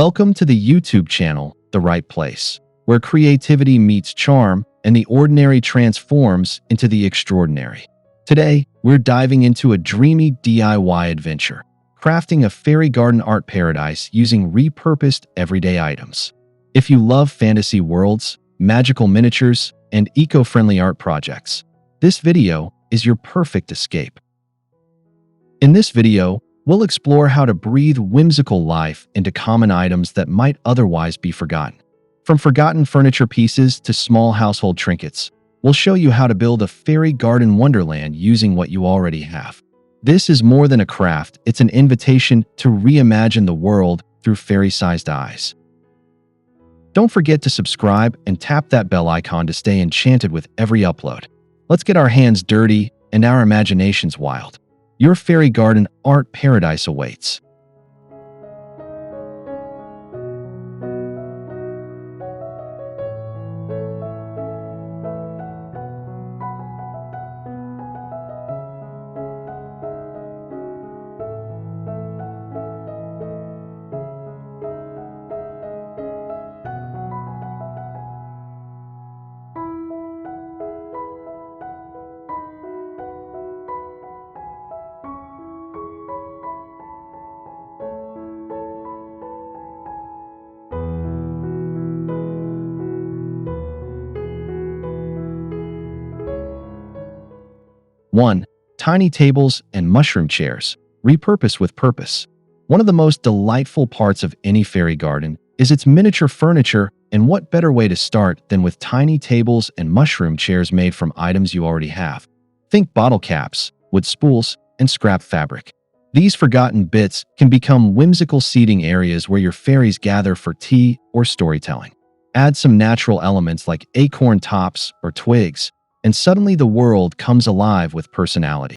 Welcome to the YouTube channel, The Right Place, where creativity meets charm and the ordinary transforms into the extraordinary. Today, we're diving into a dreamy DIY adventure, crafting a fairy garden art paradise using repurposed everyday items. If you love fantasy worlds, magical miniatures, and eco-friendly art projects, this video is your perfect escape. In this video, we'll explore how to breathe whimsical life into common items that might otherwise be forgotten. From forgotten furniture pieces to small household trinkets, we'll show you how to build a fairy garden wonderland using what you already have. This is more than a craft, it's an invitation to reimagine the world through fairy-sized eyes. Don't forget to subscribe and tap that bell icon to stay enchanted with every upload. Let's get our hands dirty and our imaginations wild. Your fairy garden art paradise awaits. One, tiny tables and mushroom chairs, repurposed with purpose. One of the most delightful parts of any fairy garden is its miniature furniture, and what better way to start than with tiny tables and mushroom chairs made from items you already have. Think bottle caps, wood spools, and scrap fabric. These forgotten bits can become whimsical seating areas where your fairies gather for tea or storytelling. Add some natural elements like acorn tops or twigs, and suddenly the world comes alive with personality.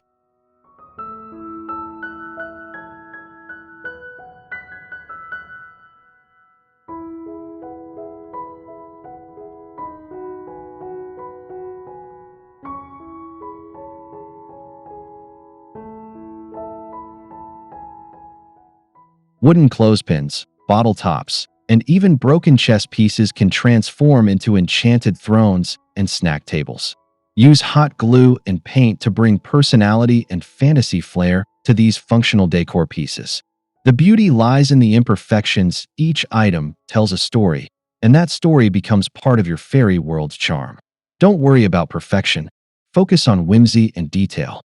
Wooden clothespins, bottle tops, and even broken chess pieces can transform into enchanted thrones and snack tables. Use hot glue and paint to bring personality and fantasy flair to these functional decor pieces. The beauty lies in the imperfections. Each item tells a story, and that story becomes part of your fairy world's charm. Don't worry about perfection. Focus on whimsy and detail.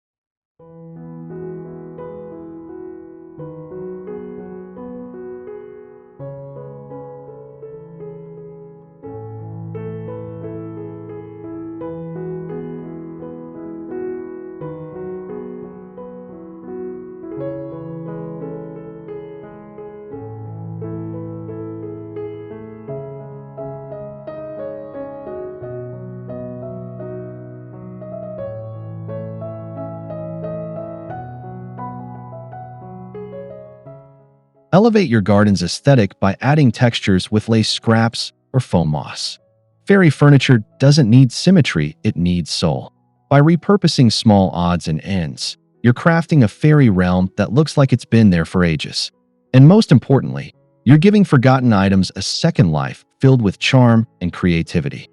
Elevate your garden's aesthetic by adding textures with lace scraps or foam moss. Fairy furniture doesn't need symmetry, it needs soul. By repurposing small odds and ends, you're crafting a fairy realm that looks like it's been there for ages. And most importantly, you're giving forgotten items a second life filled with charm and creativity.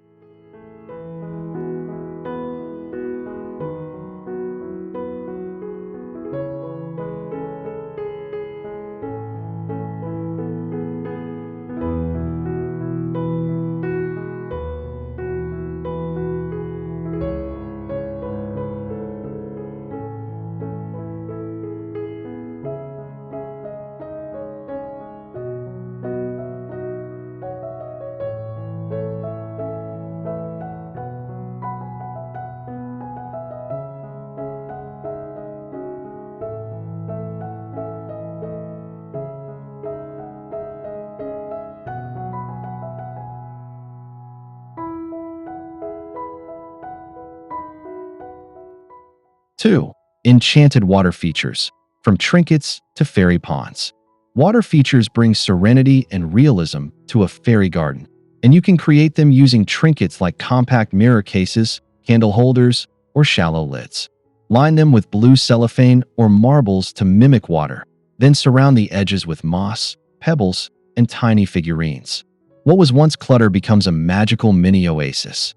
Two, enchanted water features, from trinkets to fairy ponds. Water features bring serenity and realism to a fairy garden, and you can create them using trinkets like compact mirror cases, candle holders, or shallow lids. Line them with blue cellophane or marbles to mimic water, then surround the edges with moss, pebbles, and tiny figurines. What was once clutter becomes a magical mini oasis.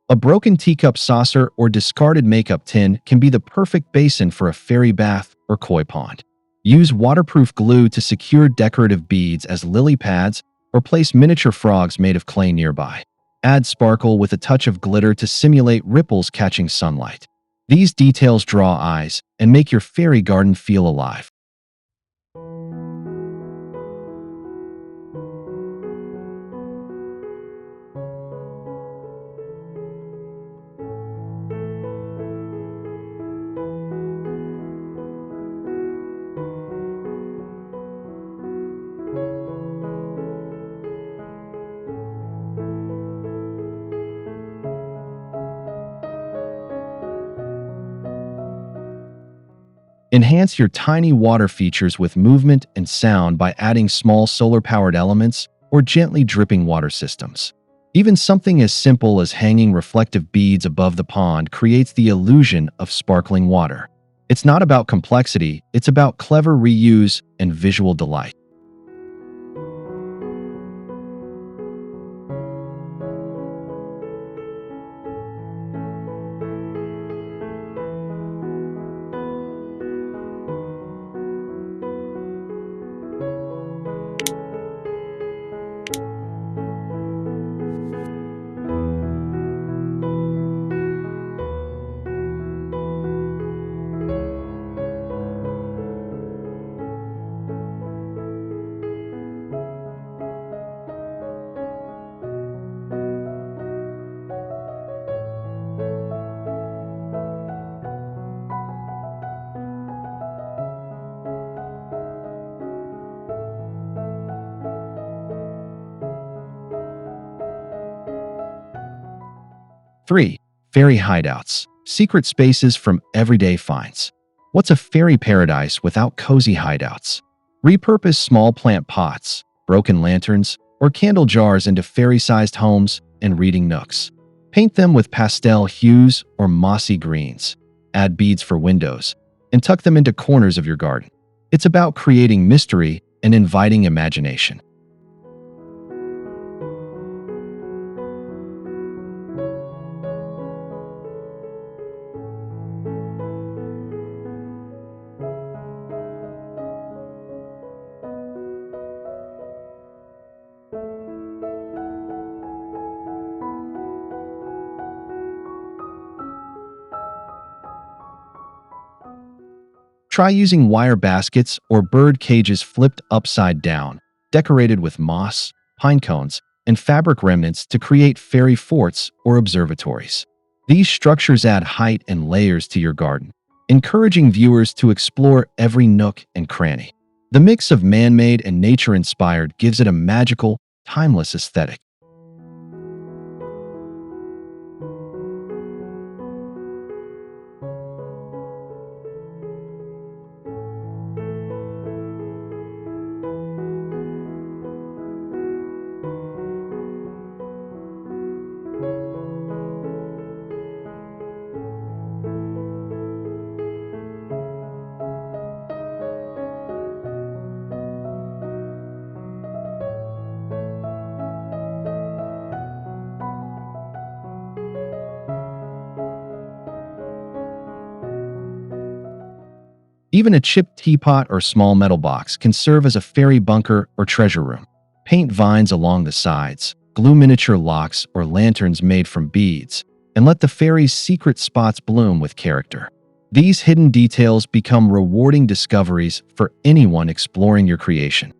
A broken teacup saucer or discarded makeup tin can be the perfect basin for a fairy bath or koi pond. Use waterproof glue to secure decorative beads as lily pads or place miniature frogs made of clay nearby. Add sparkle with a touch of glitter to simulate ripples catching sunlight. These details draw eyes and make your fairy garden feel alive. 'Enhance your tiny water features with movement and sound by adding small solar-powered elements or gently dripping water systems. Even something as simple as hanging reflective beads above the pond creates the illusion of sparkling water. It's not about complexity, it's about clever reuse and visual delight. 3. Fairy hideouts. Secret spaces from everyday finds. What's a fairy paradise without cozy hideouts? Repurpose small plant pots, broken lanterns, or candle jars into fairy-sized homes and reading nooks. Paint them with pastel hues or mossy greens. Add beads for windows, and tuck them into corners of your garden. It's about creating mystery and inviting imagination. Try using wire baskets or bird cages flipped upside down, decorated with moss, pine cones, and fabric remnants to create fairy forts or observatories. These structures add height and layers to your garden, encouraging viewers to explore every nook and cranny. The mix of man-made and nature-inspired gives it a magical, timeless aesthetic. Even a chipped teapot or small metal box can serve as a fairy bunker or treasure room. Paint vines along the sides, glue miniature locks or lanterns made from beads, and let the fairy's secret spots bloom with character. These hidden details become rewarding discoveries for anyone exploring your creation.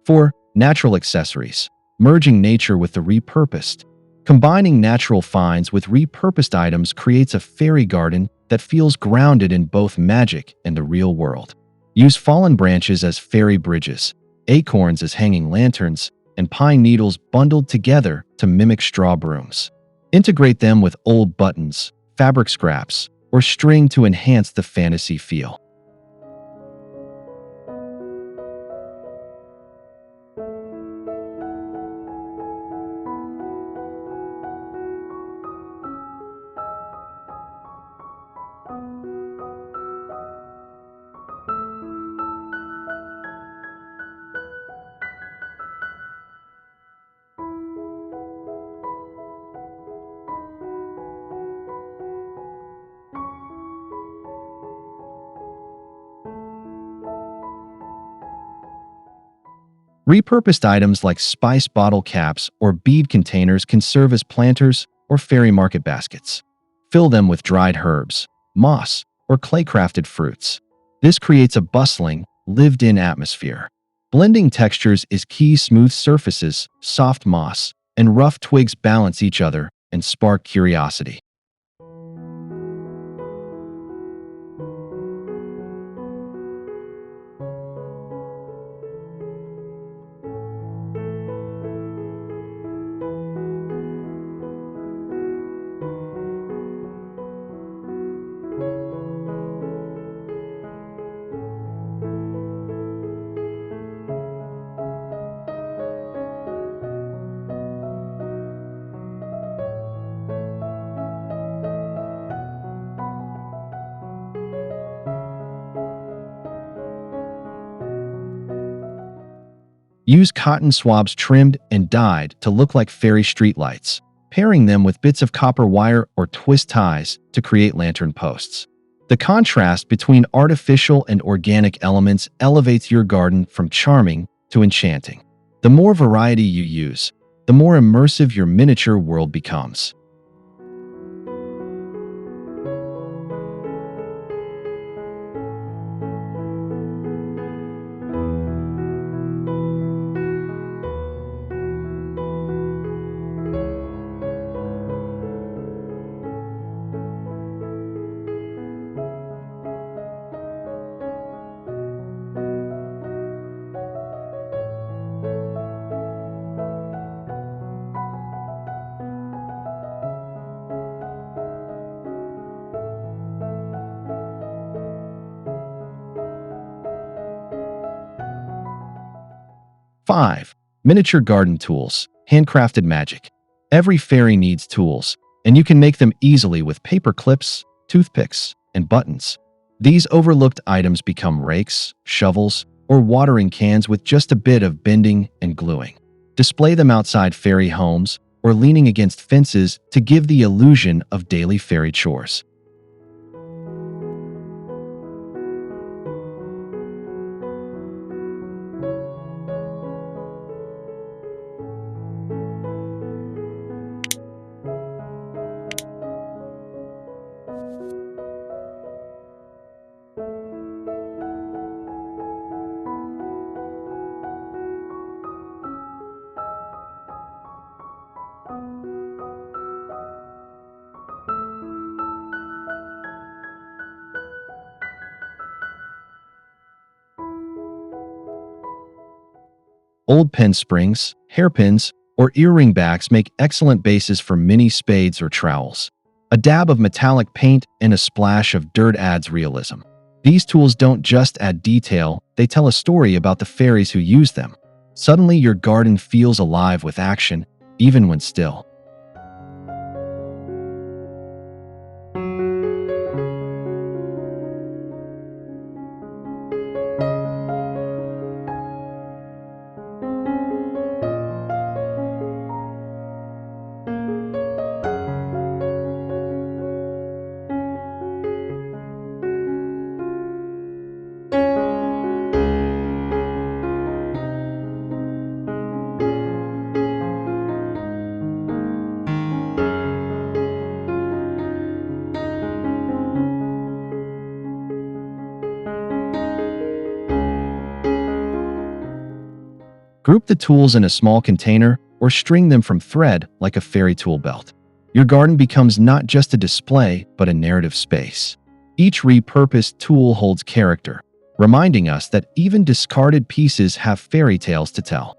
4. Natural accessories. Merging nature with the repurposed. Combining natural finds with repurposed items creates a fairy garden that feels grounded in both magic and the real world. Use fallen branches as fairy bridges, acorns as hanging lanterns, and pine needles bundled together to mimic straw brooms. Integrate them with old buttons, fabric scraps, or string to enhance the fantasy feel. Repurposed items like spice bottle caps or bead containers can serve as planters or fairy market baskets. Fill them with dried herbs, moss, or clay-crafted fruits. This creates a bustling, lived-in atmosphere. Blending textures is key. Smooth surfaces, soft moss, and rough twigs balance each other and spark curiosity. 'Use cotton swabs trimmed and dyed to look like fairy streetlights, pairing them with bits of copper wire or twist ties to create lantern posts. The contrast between artificial and organic elements elevates your garden from charming to enchanting. The more variety you use, the more immersive your miniature world becomes. 5. Miniature garden tools. Handcrafted magic. Every fairy needs tools, and you can make them easily with paper clips, toothpicks, and buttons. These overlooked items become rakes, shovels, or watering cans with just a bit of bending and gluing. Display them outside fairy homes or leaning against fences to give the illusion of daily fairy chores. Old pen springs, hairpins, or earring backs make excellent bases for mini spades or trowels. A dab of metallic paint and a splash of dirt adds realism. These tools don't just add detail, they tell a story about the fairies who use them. Suddenly, your garden feels alive with action, even when still. Group the tools in a small container or string them from thread like a fairy tool belt. Your garden becomes not just a display, but a narrative space. Each repurposed tool holds character, reminding us that even discarded pieces have fairy tales to tell.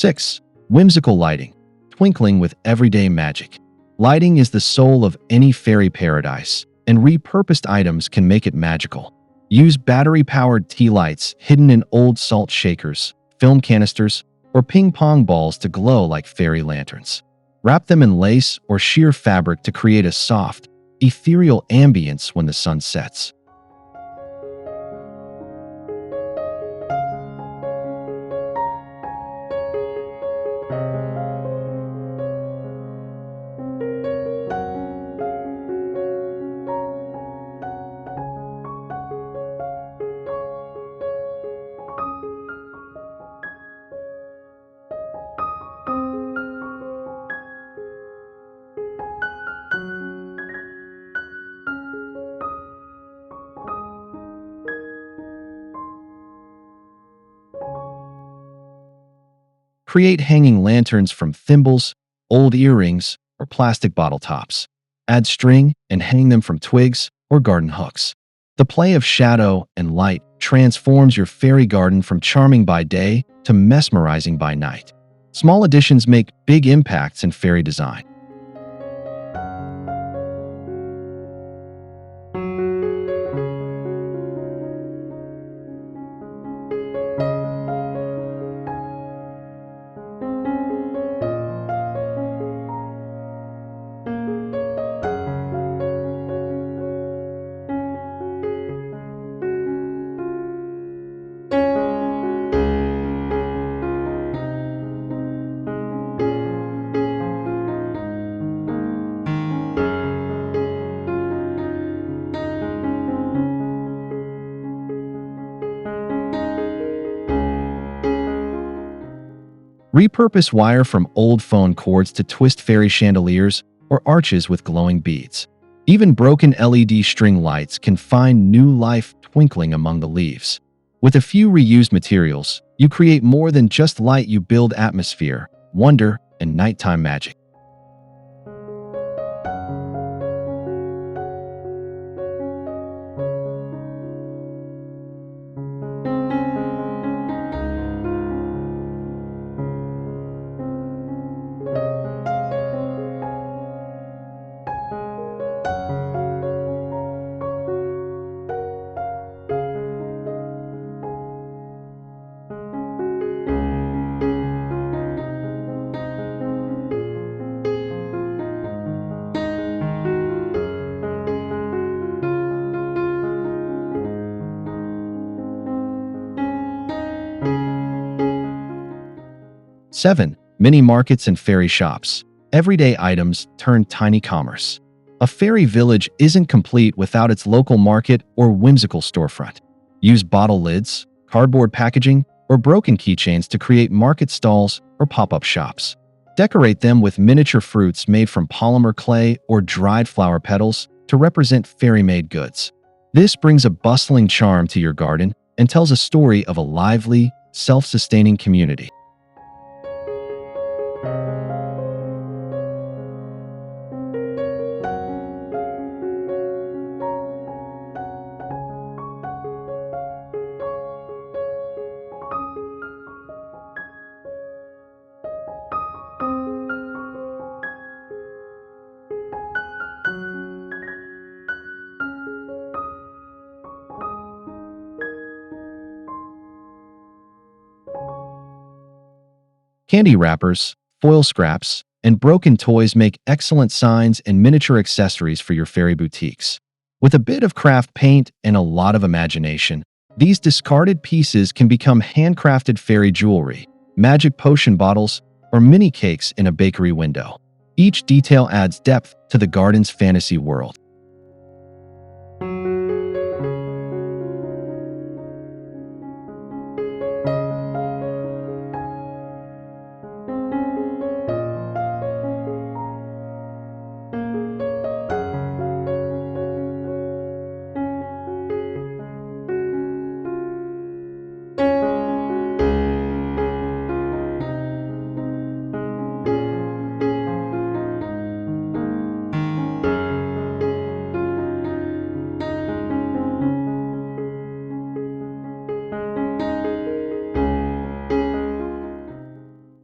6. Whimsical lighting. Twinkling with everyday magic. Lighting is the soul of any fairy paradise, and repurposed items can make it magical. Use battery-powered tea lights hidden in old salt shakers, film canisters, or ping-pong balls to glow like fairy lanterns. Wrap them in lace or sheer fabric to create a soft, ethereal ambience when the sun sets. Create hanging lanterns from thimbles, old earrings, or plastic bottle tops. Add string and hang them from twigs or garden hooks. The play of shadow and light transforms your fairy garden from charming by day to mesmerizing by night. Small additions make big impacts in fairy design. Repurpose wire from old phone cords to twist fairy chandeliers or arches with glowing beads. Even broken LED string lights can find new life twinkling among the leaves. With a few reused materials, you create more than just light, you build atmosphere, wonder, and nighttime magic. 7. Mini markets and fairy shops. Everyday items turn tiny commerce. A fairy village isn't complete without its local market or whimsical storefront. Use bottle lids, cardboard packaging, or broken keychains to create market stalls or pop-up shops. Decorate them with miniature fruits made from polymer clay or dried flower petals to represent fairy-made goods. This brings a bustling charm to your garden and tells a story of a lively, self-sustaining community. Candy wrappers, foil scraps, and broken toys make excellent signs and miniature accessories for your fairy boutiques. With a bit of craft paint and a lot of imagination, these discarded pieces can become handcrafted fairy jewelry, magic potion bottles, or mini cakes in a bakery window. Each detail adds depth to the garden's fantasy world.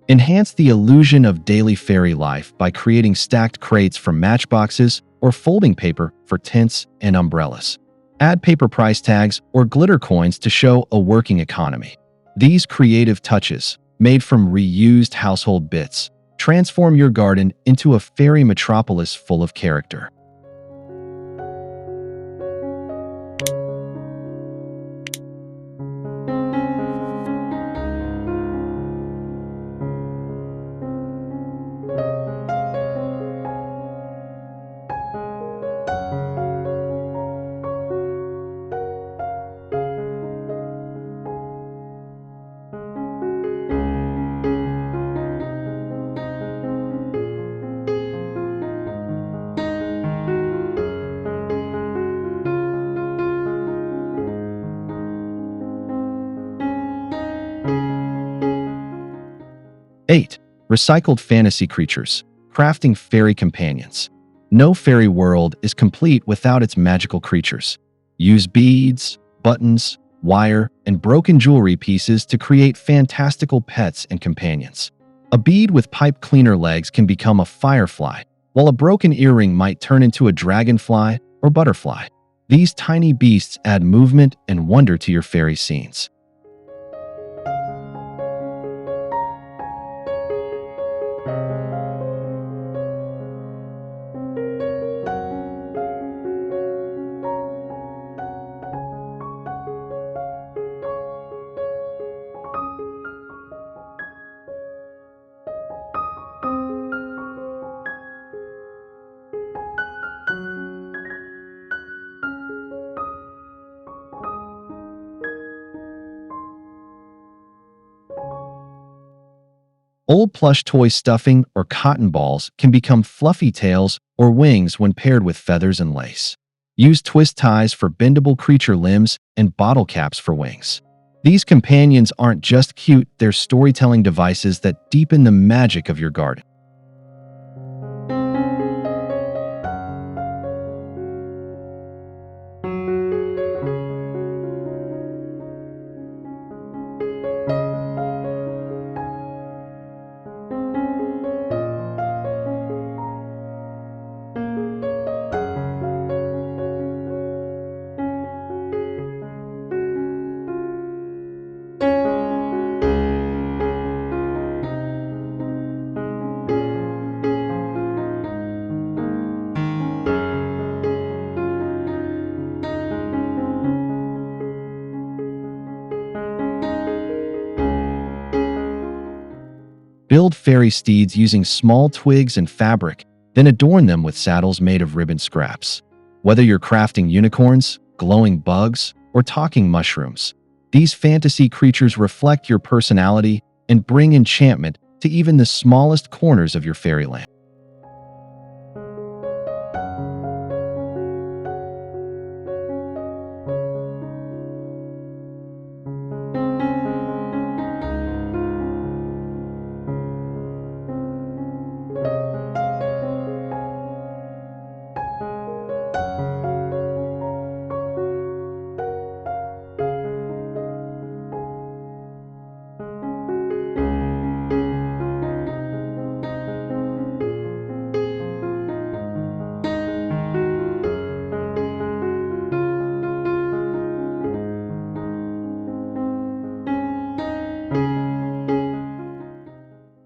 Enhance the illusion of daily fairy life by creating stacked crates from matchboxes or folding paper for tents and umbrellas. Add paper price tags or glitter coins to show a working economy. These creative touches, made from reused household bits, transform your garden into a fairy metropolis full of character. Eight, recycled fantasy creatures, crafting fairy companions. No fairy world is complete without its magical creatures. Use beads, buttons, wire, and broken jewelry pieces to create fantastical pets and companions. A bead with pipe cleaner legs can become a firefly, while a broken earring might turn into a dragonfly or butterfly. These tiny beasts add movement and wonder to your fairy scenes. Old plush toy stuffing or cotton balls can become fluffy tails or wings when paired with feathers and lace. Use twist ties for bendable creature limbs and bottle caps for wings. These companions aren't just cute, they're storytelling devices that deepen the magic of your garden. Build fairy steeds using small twigs and fabric, then adorn them with saddles made of ribbon scraps. Whether you're crafting unicorns, glowing bugs, or talking mushrooms, these fantasy creatures reflect your personality and bring enchantment to even the smallest corners of your fairyland.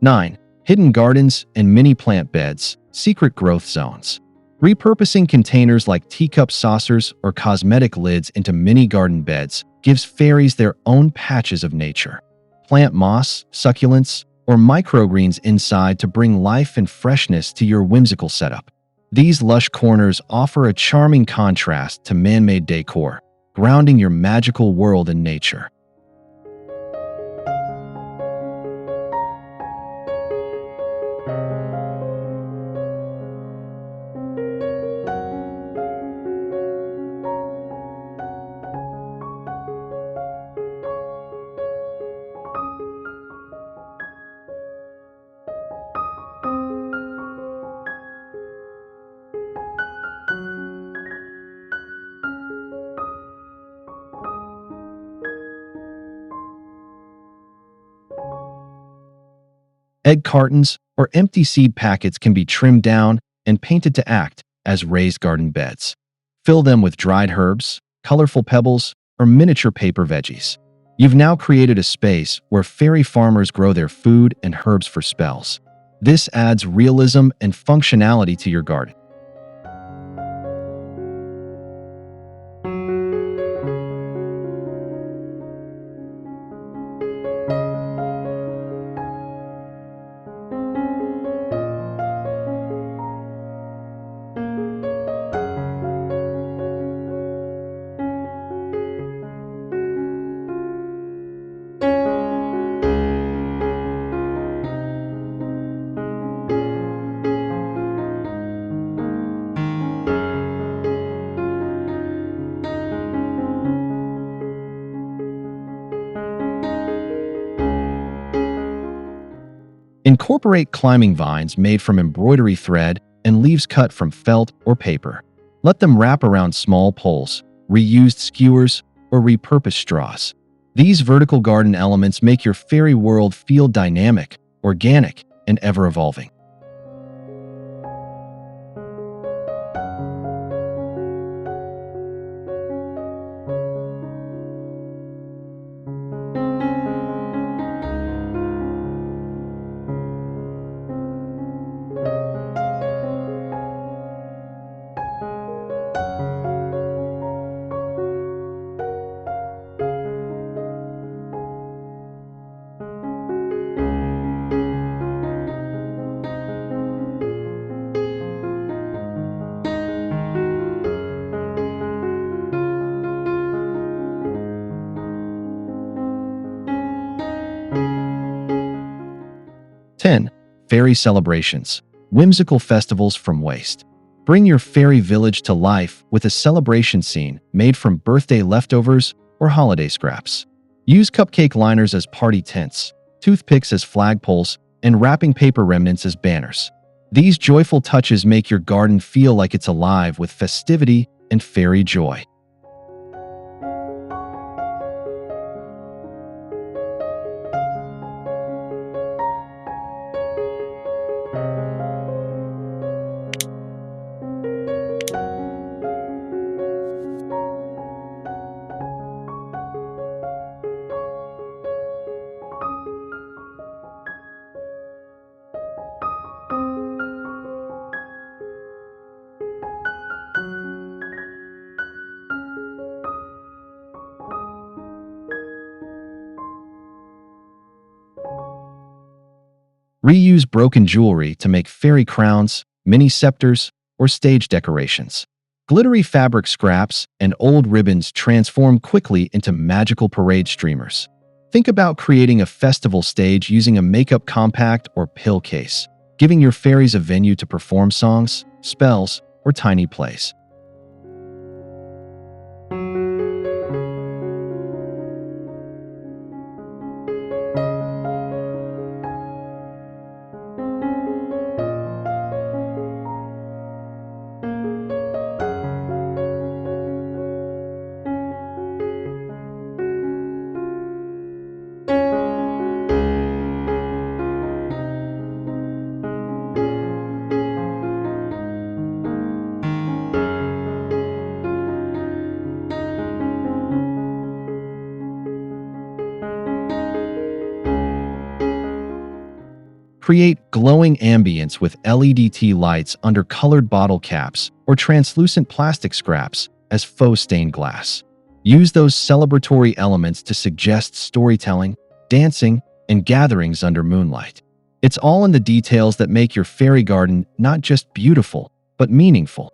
9. Hidden gardens and mini plant beds, secret growth zones. Repurposing containers like teacup saucers or cosmetic lids into mini garden beds gives fairies their own patches of nature. Plant moss, succulents, or microgreens inside to bring life and freshness to your whimsical setup. These lush corners offer a charming contrast to man-made decor, grounding your magical world in nature. Egg cartons or empty seed packets can be trimmed down and painted to act as raised garden beds. Fill them with dried herbs, colorful pebbles, or miniature paper veggies. You've now created a space where fairy farmers grow their food and herbs for spells. This adds realism and functionality to your garden. Incorporate climbing vines made from embroidery thread and leaves cut from felt or paper. Let them wrap around small poles, reused skewers, or repurposed straws. These vertical garden elements make your fairy world feel dynamic, organic, and ever-evolving. 10. Fairy celebrations. Whimsical festivals from waste. Bring your fairy village to life with a celebration scene made from birthday leftovers or holiday scraps. Use cupcake liners as party tents, toothpicks as flagpoles, and wrapping paper remnants as banners. These joyful touches make your garden feel like it's alive with festivity and fairy joy. Reuse broken jewelry to make fairy crowns, mini scepters, or stage decorations. Glittery fabric scraps and old ribbons transform quickly into magical parade streamers. Think about creating a festival stage using a makeup compact or pill case, giving your fairies a venue to perform songs, spells, or tiny plays. Create glowing ambience with LED lights under colored bottle caps or translucent plastic scraps as faux stained glass. Use those celebratory elements to suggest storytelling, dancing, and gatherings under moonlight. It's all in the details that make your fairy garden not just beautiful, but meaningful.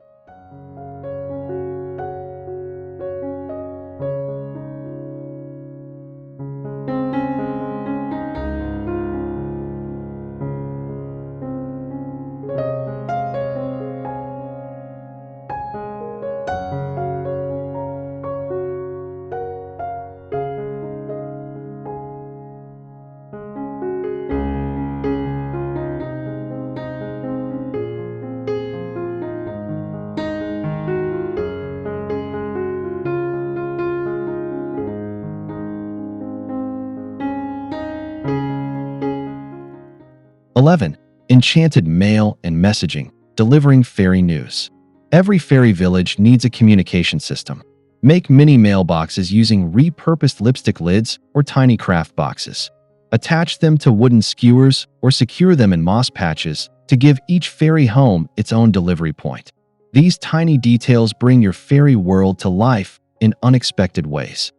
11. Enchanted mail and messaging, delivering fairy news. Every fairy village needs a communication system. Make mini mailboxes using repurposed lipstick lids or tiny craft boxes. Attach them to wooden skewers or secure them in moss patches to give each fairy home its own delivery point. These tiny details bring your fairy world to life in unexpected ways.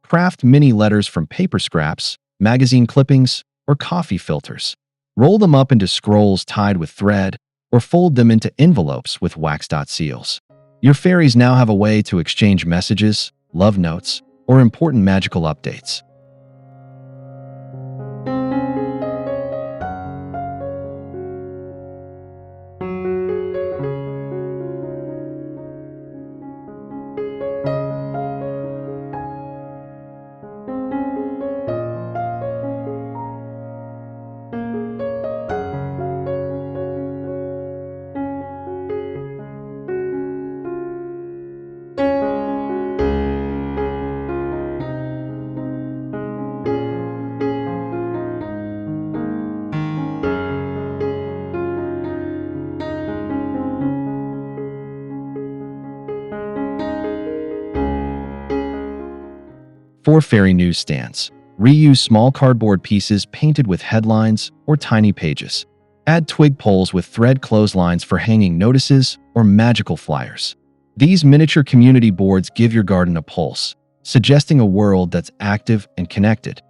'Craft mini letters from paper scraps, magazine clippings, or coffee filters. Roll them up into scrolls tied with thread, or fold them into envelopes with wax dot seals. Your fairies now have a way to exchange messages, love notes, or important magical updates. 4 fairy newsstands. Reuse small cardboard pieces painted with headlines or tiny pages. Add twig poles with thread clotheslines for hanging notices or magical flyers. These miniature community boards give your garden a pulse, suggesting a world that's active and connected.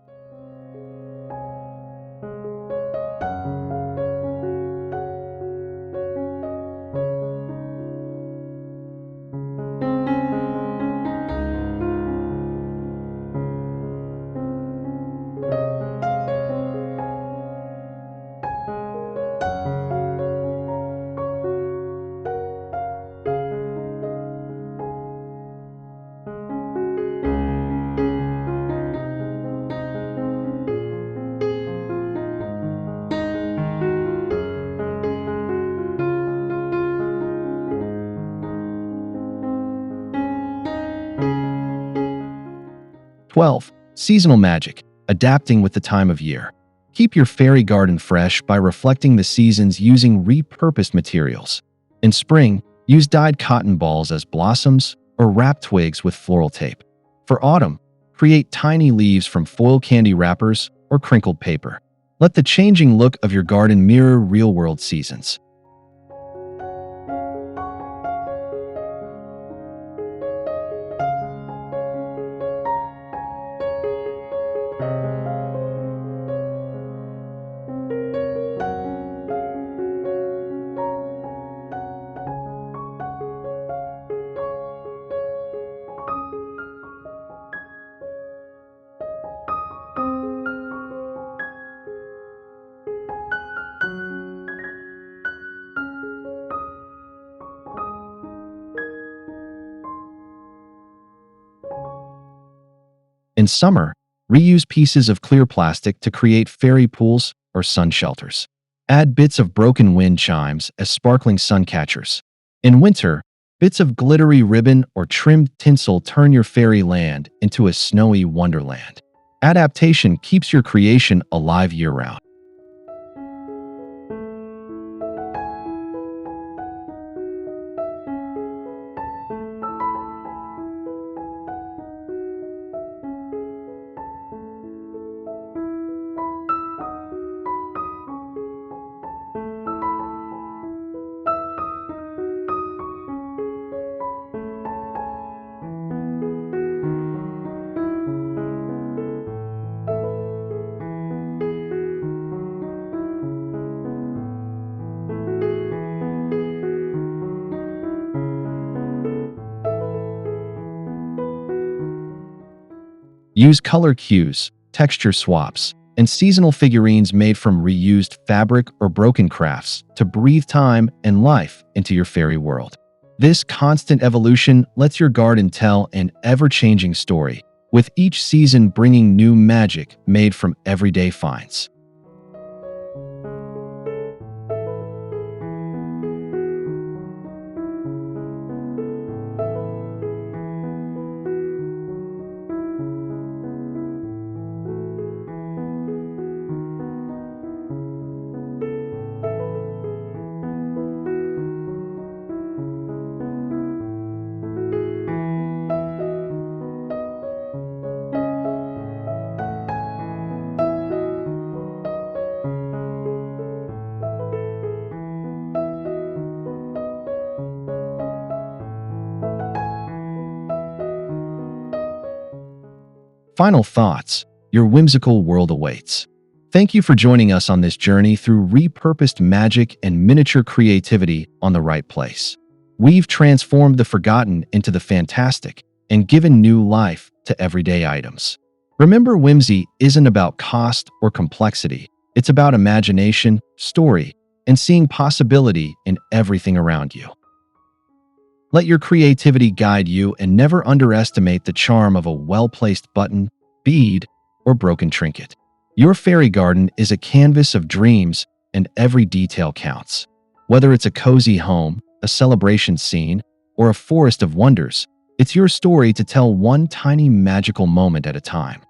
12. Seasonal magic, adapting with the time of year. Keep your fairy garden fresh by reflecting the seasons using repurposed materials. In spring, use dyed cotton balls as blossoms or wrap twigs with floral tape. For autumn, create tiny leaves from foil candy wrappers or crinkled paper. Let the changing look of your garden mirror real-world seasons. In summer, reuse pieces of clear plastic to create fairy pools or sun shelters. Add bits of broken wind chimes as sparkling sun catchers. In winter, bits of glittery ribbon or trimmed tinsel turn your fairy land into a snowy wonderland. Adaptation keeps your creation alive year-round. Use color cues, texture swaps, and seasonal figurines made from reused fabric or broken crafts to breathe time and life into your fairy world. This constant evolution lets your garden tell an ever-changing story, with each season bringing new magic made from everyday finds. Final thoughts, your whimsical world awaits. Thank you for joining us on this journey through repurposed magic and miniature creativity on the right place. We've transformed the forgotten into the fantastic and given new life to everyday items. Remember, whimsy isn't about cost or complexity. It's about imagination, story, and seeing possibility in everything around you. Let your creativity guide you and never underestimate the charm of a well-placed button, bead, or broken trinket. Your fairy garden is a canvas of dreams and every detail counts. Whether it's a cozy home, a celebration scene, or a forest of wonders, it's your story to tell one tiny magical moment at a time.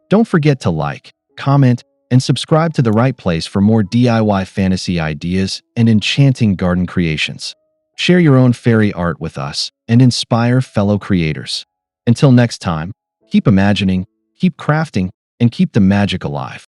Don't forget to like, comment, and subscribe to The Right Place for more DIY fantasy ideas and enchanting garden creations. Share your own fairy art with us and inspire fellow creators. Until next time, keep imagining, keep crafting, and keep the magic alive.